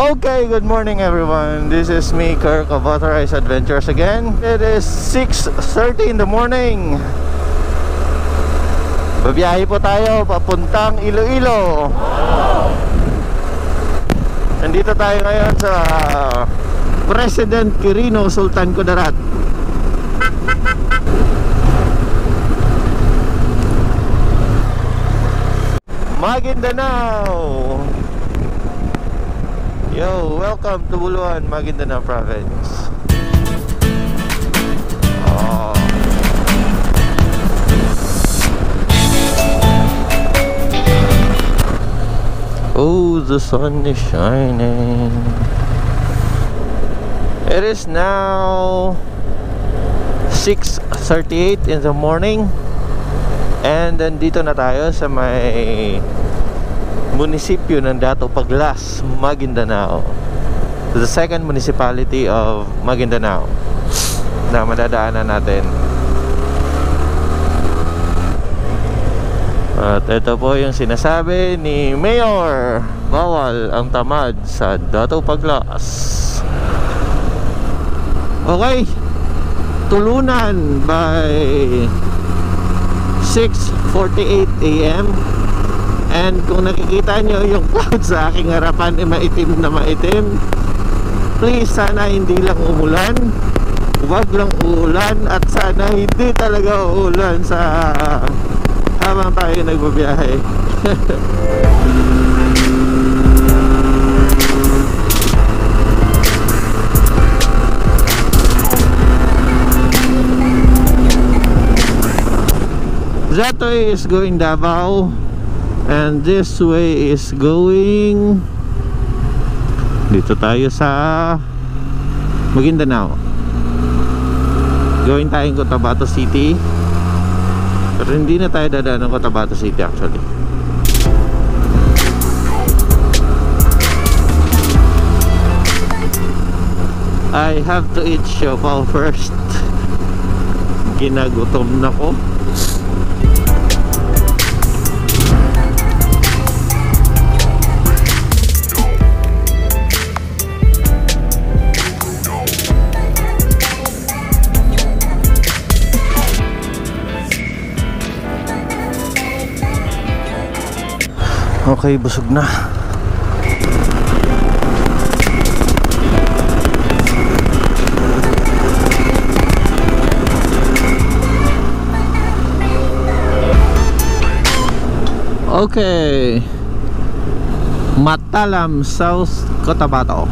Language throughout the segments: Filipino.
Okay, good morning everyone. This is me, Kirk of Authorized Adventures again. It is 6:30 in the morning. Babiyahe po tayo papuntang Iloilo. Nandito tayo ngayon sa President Quirino Sultan Kudarat. Maguindanao. Yo, welcome to Buluan, Maguindanao Province. Oh, the sun is shining. It is now 6:38 in the morning. And then dito na tayo sa may munisipyo ng Dato Paglas, Maguindanao. The second municipality of Maguindanao na madadaanan natin. At ito po yung sinasabi ni Mayor, bawal ang tamad sa Dato Paglas. Okay, tulunan by 6:48 AM. And kung nakikita nyo yung cloud sa aking harapan ay maitim na maitim, please sana hindi lang umulan, huwag lang uulan, at sana hindi talaga uulan sa habang tayo nagbabiyahe. That way is going Davao, and this way is going dito tayo sa Maguindanao. Going tayong Cotabato City, pero hindi na tayo dadaan ng Cotabato City actually. I have to eat siopaw first. Ginagutom na ko. Okay, busog na. Okay, Matalam, South Cotabato.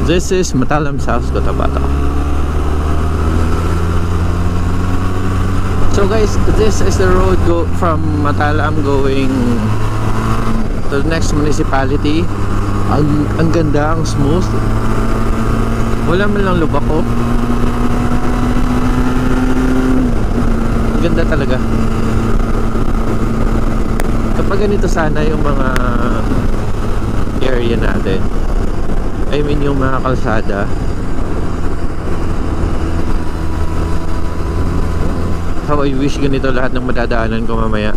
This is Matalam, South Cotabato. So guys, this is the road from Matalam going to the next municipality. Ang ganda, ang smooth. Wala man lang lubak ko. Ang ganda talaga. Kapag ganito sana yung mga area natin, I mean yung mga kalsada, how I wish ganito lahat ng madadaanan ko mamaya.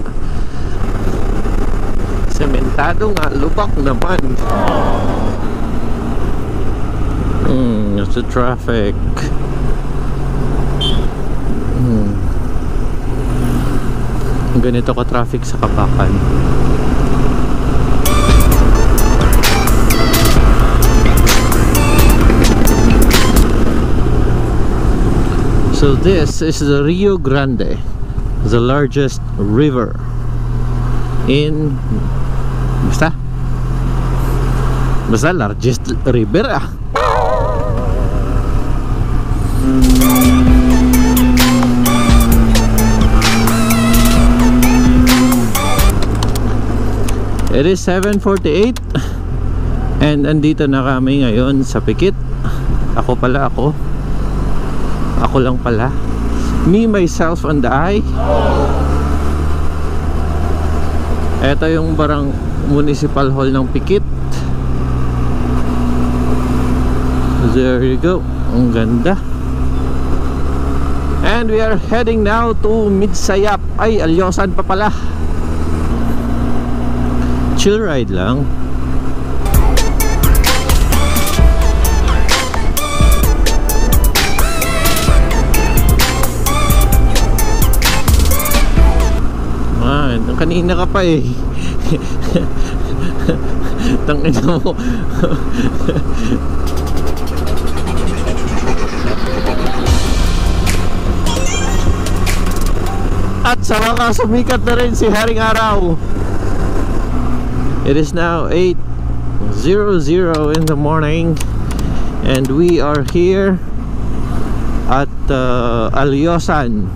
Sementado nga, lubak naman. It's the traffic. Ganito ka traffic sa Kapakan. So this is the Rio Grande, the largest river in basta largest river ah. It is 7:48 and andito na kami ngayon sa Pikit. Ako lang pala. Me, myself and I. Ito yung barang municipal hall ng Pikit. There you go. Ang ganda. And we are heading now to Midsayap. Ay, Alyosan pa pala. Chill ride lang. Kanina ka pa eh. Tangina mo. At sa wakas sumikat na rin si Haring Araw. It is now 8:00 in the morning and we are here at Alyosan.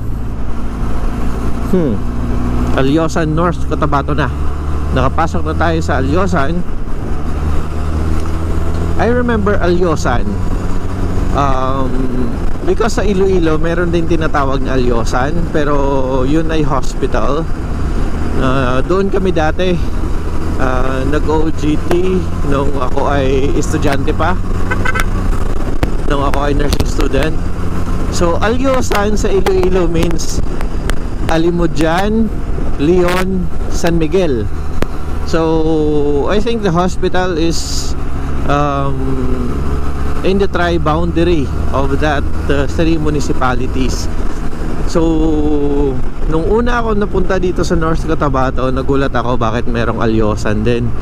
Alyosan North Cotabato na. Nakapasok na tayo sa Alyosan. I remember Alyosan because sa Iloilo meron din tinatawag na Alyosan, pero yun ay hospital. Doon kami dati nag-OJT nung ako ay estudyante pa, nung ako ay nursing student. So Alyosan sa Iloilo means Alimudjan, Leon, San Miguel. So I think the hospital is in the tri-boundary of that three municipalities. So nung una ako napunta dito sa North Cotabato, nagulat ako bakit merong Alyosan din.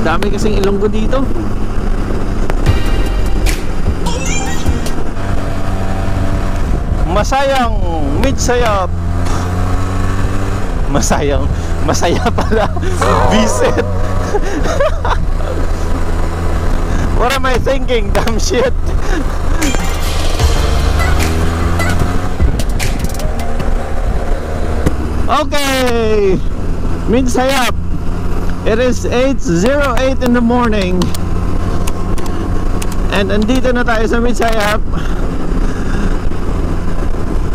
Dami kasing Ilonggo dito. Masayang Midsayap. Masaya pala. Visit. What am I thinking? Damn shit. Okay, Midsayap. It is 8:08 in the morning and andito na tayo sa Midsayap.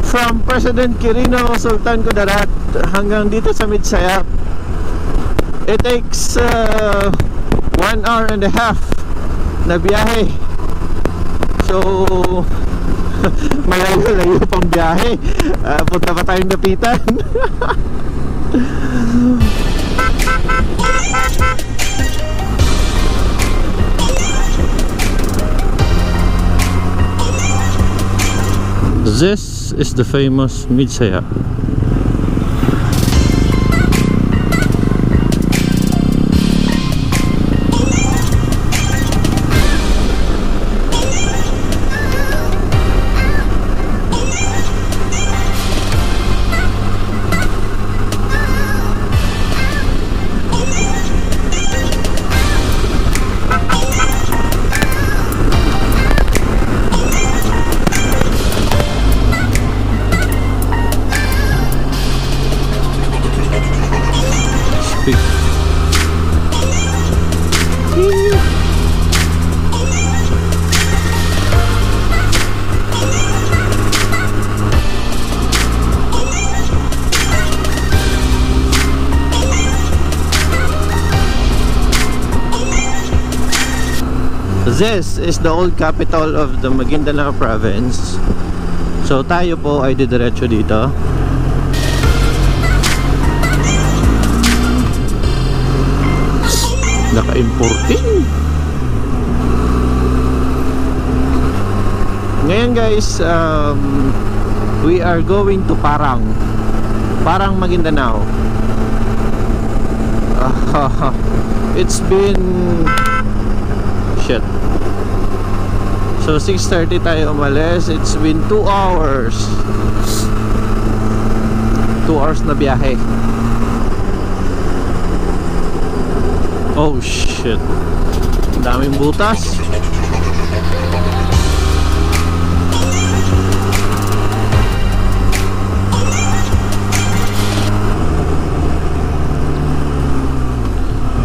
From President Quirino Sultan Kudarat hanggang dito sa Midsayap, it takes 1 hour and a half na biyahe. So malayo-layo pang biyahe. Punta pa tayong Dapitan. This is the famous Midsayap. This is the old capital of the Maguindanao province. So tayo po ay didiretso dito. Naka-importing. Ngayon guys, we are going to Parang Maguindanao. It's been shit. So 6:30 tayo umalis. It's been 2 hours. 2 hours na biyahe. Oh shit. Daming butas.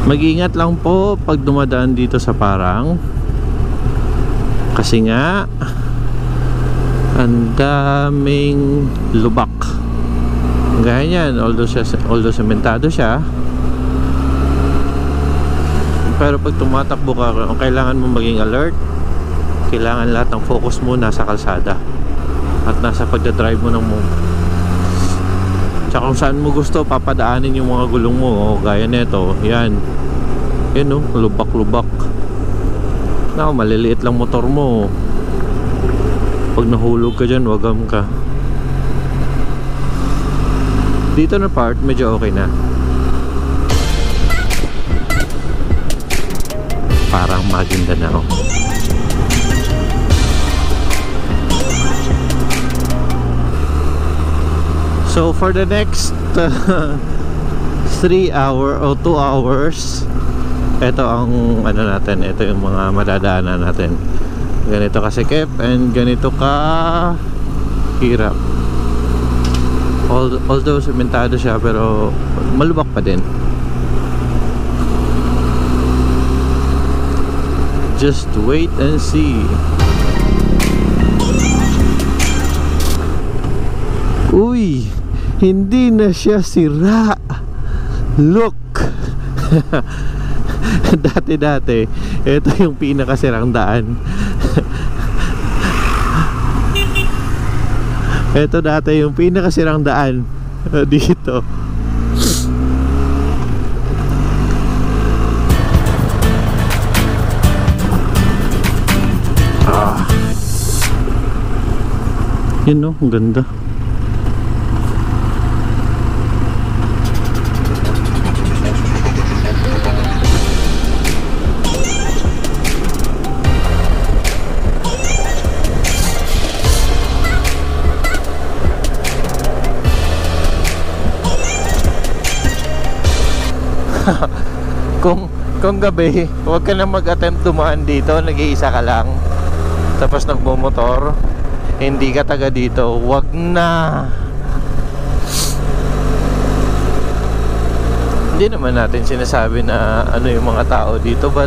Mag-ingat lang po pag dumadaan dito sa Parang. Kasi nga ang daming lubak. Gaya yan, although sementado siya, pero pag tumatakbo ka, kailangan mo maging alert. Kailangan lahat ng focus mo nasa kalsada at nasa pagdadrive mo ng mo. Tsaka kung saan mo gusto papadaanin yung mga gulong mo, gaya nito, yan no, lubak-lubak. Naku, maliliit lang motor mo. Pag nahulog ka dyan, wagam ka. Dito na part, medyo okay na. Parang Maguindanao. So for the next 3 hour o 2 hours, ito ang ano natin, ito yung mga madadaanan natin. Ganito kasikip and ganito ka hirap. Although sementado siya, pero malubak pa din. Just wait and see. Uy, hindi na siya sira. Look. Dati ito yung pinakasirang daan. Ito dati yung pinakasirang daan dito. Yun no, ang ganda. kung gabi, huwag ka na mag-attempt dumaan dito, nag-iisa ka lang, tapos nagmumotor, hindi ka taga dito, huwag na. Hindi naman natin sinasabi na ano yung mga tao dito, but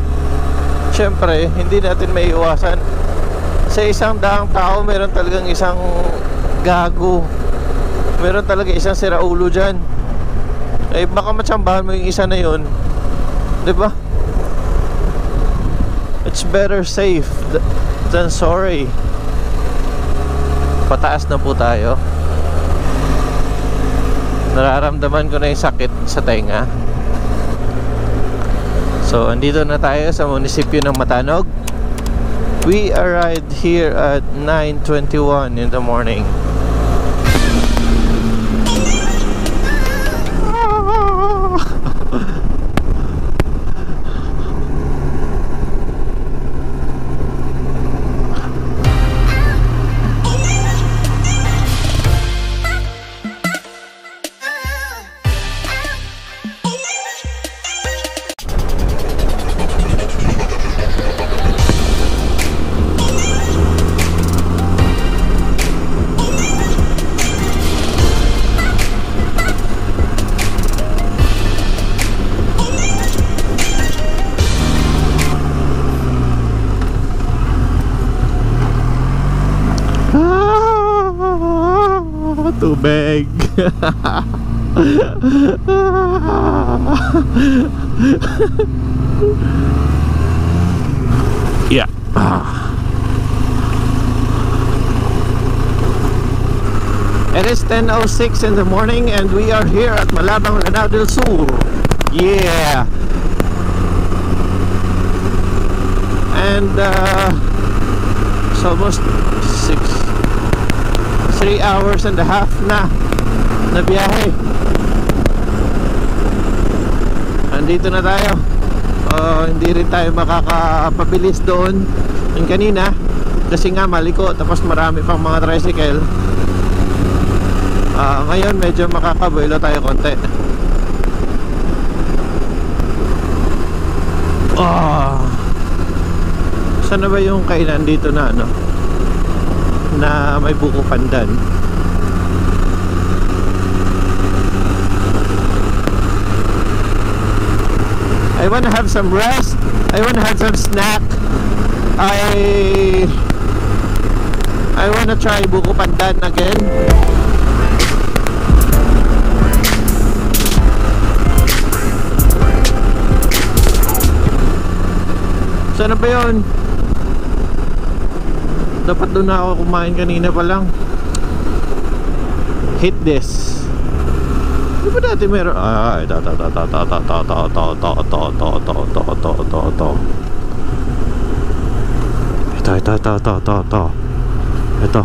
syempre hindi natin may iwasan. Sa isang daang tao, meron talagang isang gago, meron talaga isang siraulo dyan. Eh baka matsambahan mo yung isa na yun, diba? It's better safe than sorry. Pataas na po tayo. Nararamdaman ko na yung sakit sa tenga. So andito na tayo sa munisipyo ng Matanog. We arrived here at 9:21 in the morning. Tubig. Yeah. It is 10:06 in the morning and we are here at Malabang, Lanao del Sur. Yeah. And it's almost 3 hours and a half na biyahe. Andito na tayo. Hindi rin tayo makakapabilis doon yung kanina kasi nga maliko, tapos marami pang mga tricycle. Ngayon medyo makakabuelo tayo konti. Saan na ba yung kainan dito na ano, na may buko pandan? I wanna have some rest, I wanna have some snack. I wanna try buko pandan again. Saan na ba yun? Dapat doon na ako kumain kanina pa lang. Hit this. Di ba dati meron? Ito.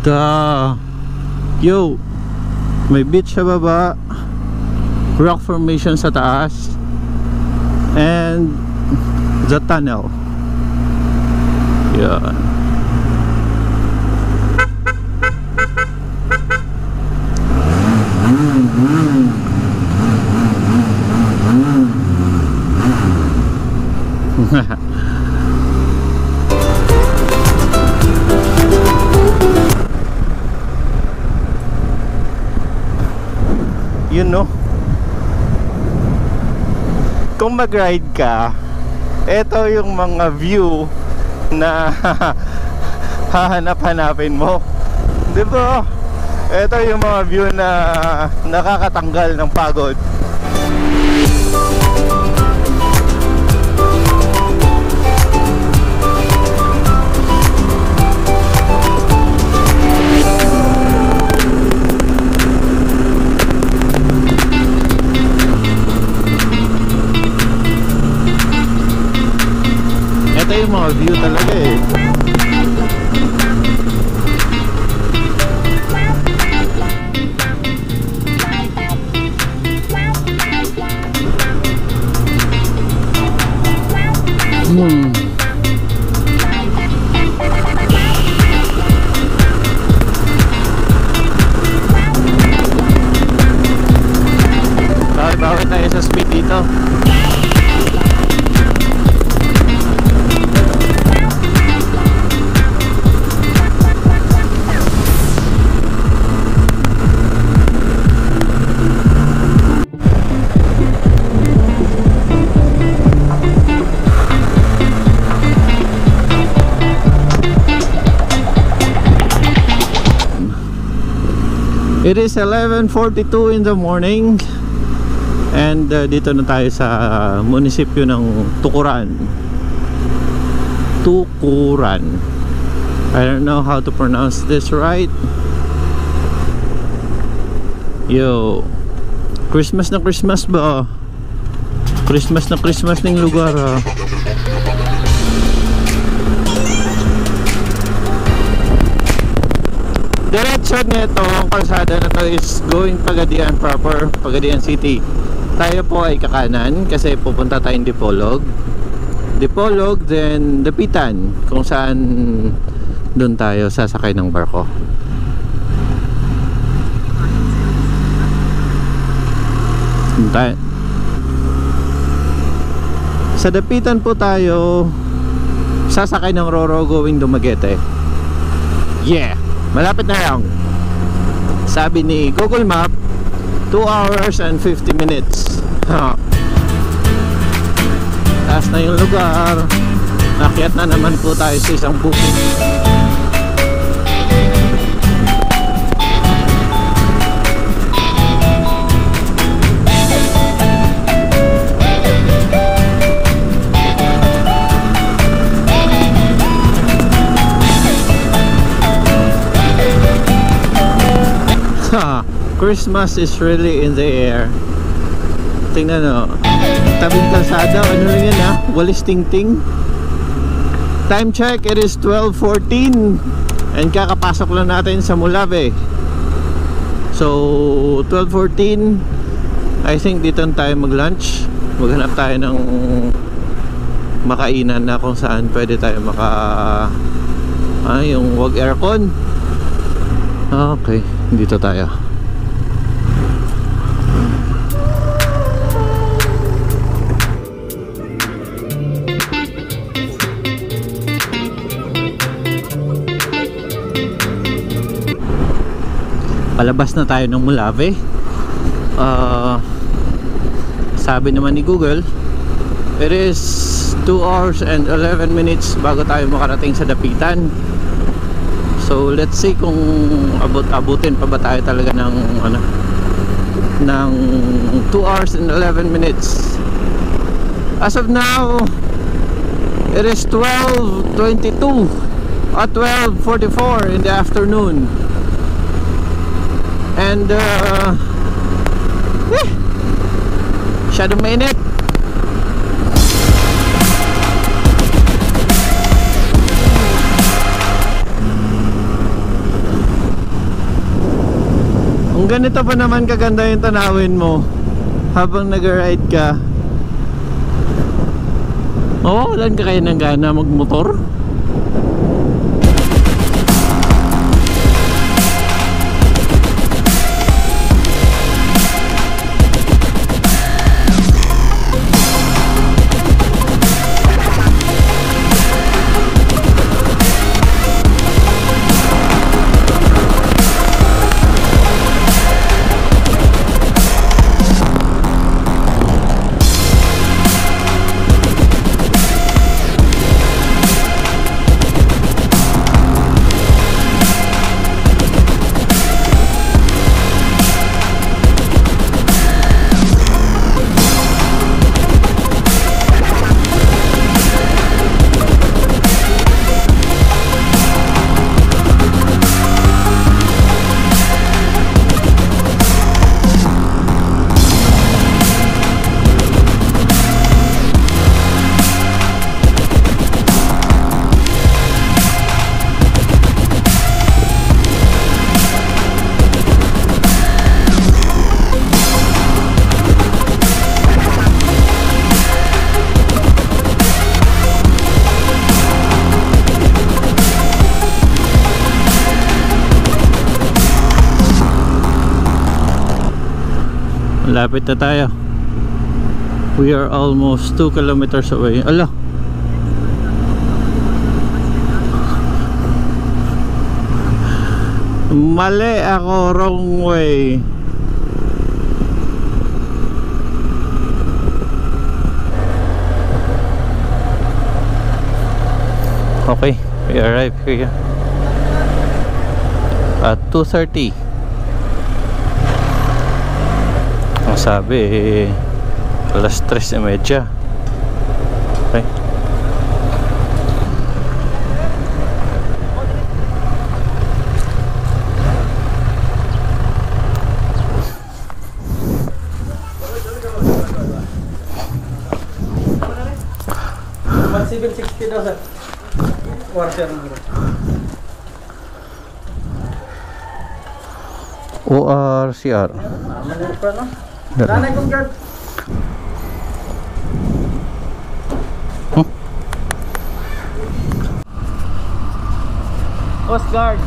ganda. Yo, may beach sa baba, rock formation sa taas, and the tunnel. Yan. You know, kung mag-ride ka, ito yung mga view na hahanap-hanapin mo, di ba? Ito yung mga view na nakakatanggal ng pagod. Ito yung mga view talaga eh. Bawat tayo sa speed dito. It is 11:42 in the morning. And dito na tayo sa munisipyo ng Tukuran. Tukuran. I don't know how to pronounce this right. Yo, Christmas na Christmas ba? Christmas na Christmas ng lugar ah. Direction nito, ang kalsada na to is going Pagadian proper, Pagadian City. Tayo po ay kakanan kasi pupunta tayong Dipolog. Dipolog, then Dapitan, kung saan doon tayo sasakay ng barko. Sa Dapitan po tayo sasakay ng Roro going Dumaguete. Yeah, malapit na lang. Sabi ni Google Map, 2 hours and 50 minutes. Taas na yung lugar. Nakyat na naman po tayo sa isang bukid. Christmas is really in the air. Tingnan o, tabing kalsada, ano lang yan ha, walis ting-ting. Time check, it is 12:14 and kakapasok lang natin sa Mulave. So 12:14, I think dito tayo mag-lunch. Maghanap tayo ng makainan na kung saan pwede tayo yung wag aircon. Okay, dito tayo. Palabas na tayo ng Mulave. Sabi naman ni Google, it is 2 hours and 11 minutes bago tayo makarating sa Dapitan. So let's see kung abutin pa ba tayo talaga ng ng 2 hours and 11 minutes. As of now, it is 12:22 at 12:44 in the afternoon. And masyadong mainit. Kung ganito pa naman kaganda yung tanawin mo habang nag-ride ka, mawawalan ka kaya ng gana magmotor? Lapit na tayo. We are almost 2 kilometers away. Ala, mali ako, wrong way. Okay, we arrived here at 2:30. Ang sabi alas 3:30. Okay. ORCR. Nanay kong guard. Coast Guard.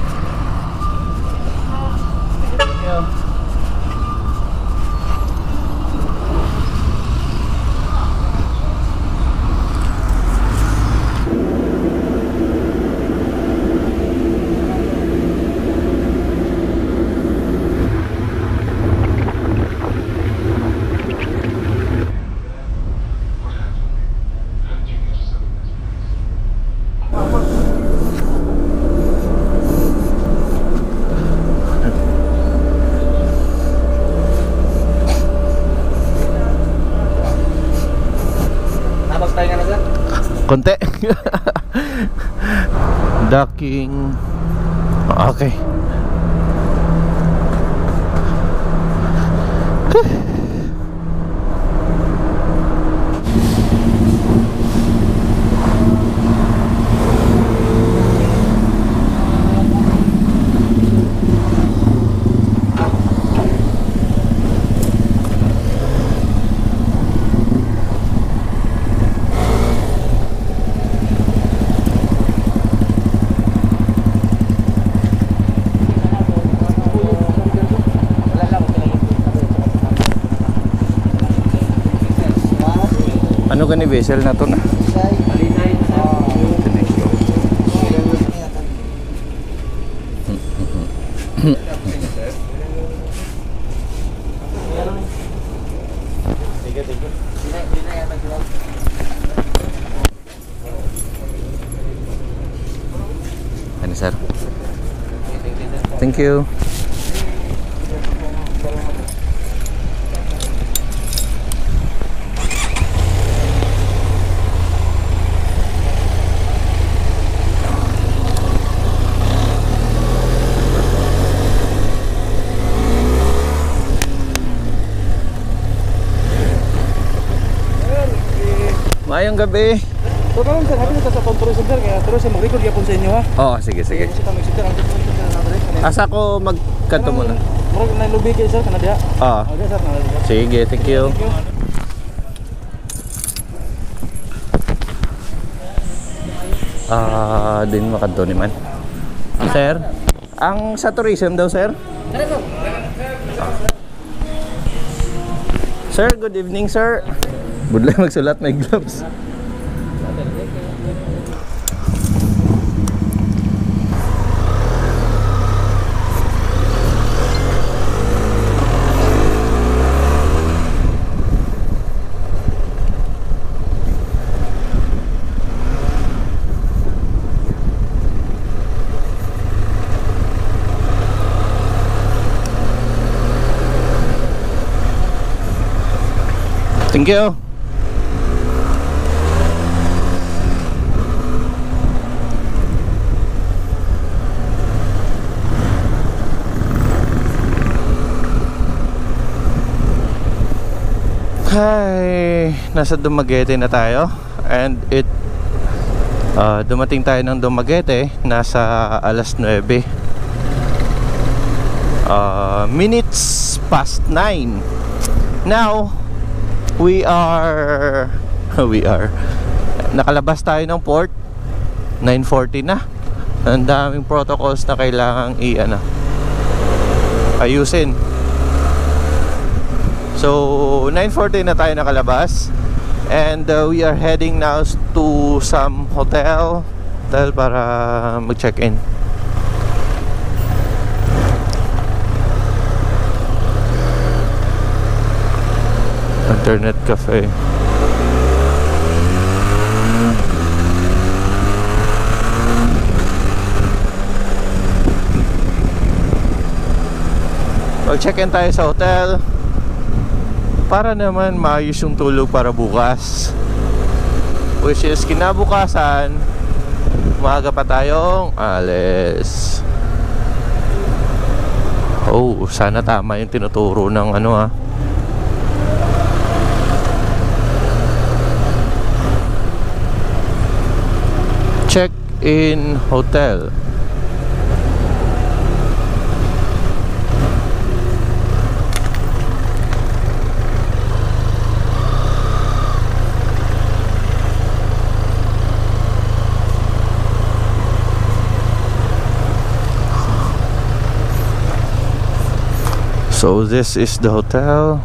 Konti. Docking. Okay. Ano gani vessel na to na? Ano sir? Thank you. Mayong gabi. So karon sir, happy sa control center kaya pero sa mag-record gyapon sa inyo ha. Oh, sige sige. Kasi kami center ang control center na dere. Asa ko magkanto muna. Murag na lubi kayo sir, kana diha. Ah, Okay sir, kana diha. sige, thank you. Thank you. Din makadto ni man. Sir, ang sa tourism daw, sir? Sir, good evening, sir. Budlay magsulat, may gloves. Thank you. Hi, nasa Dumaguete na tayo and dumating tayo ng Dumaguete nasa alas 9 minutes past 9. Now we are nakalabas tayo ng port 9:40 na. Ang daming protocols na kailangang ayusin. So 9:40 na tayo nakalabas and we are heading now to some hotel para mag-check-in. Internet cafe. Mag-check-in tayo sa hotel para naman maayos yung tulog para bukas, which is kinabukasan maaga pa tayong alis. Oh, sana tama yung tinuturo ng check-in hotel. So this is the hotel.